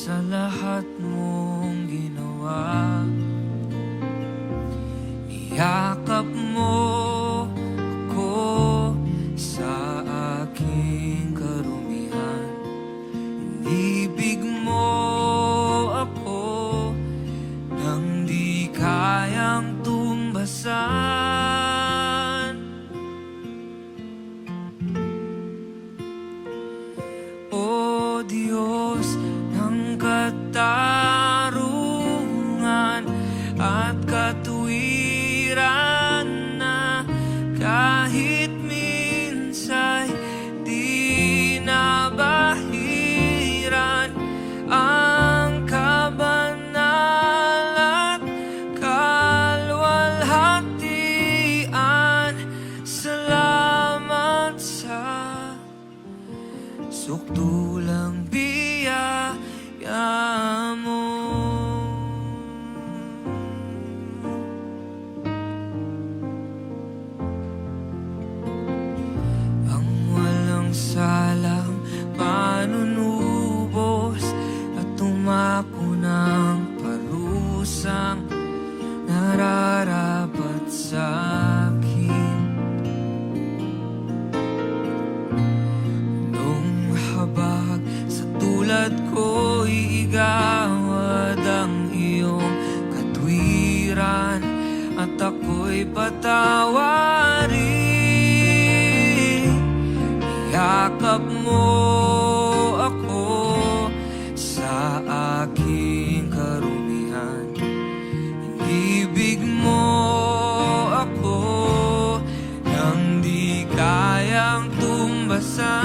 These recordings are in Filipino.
sa lahat mong ginawa. Niyakap mo ako sa aking karumihan. Inibig mo ako nang di kayang tumbasan. O Diyos ng katarungan at katuwiran, na kahit minsa'y di nabahiran ang kabanal at kalwalhatian. Salamat sa sukdulang biyaya mo. Ang walang salang manunubos at tumako ng parusang nararapat sa akin. Nung habag sa tulad ko'y igawad ang iyong katwiran, at ako'y patawarin. Yakap mo ako sa aking karumihan. Inibig mo ako nang di kayang tumbasan.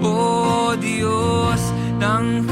O Diyos ng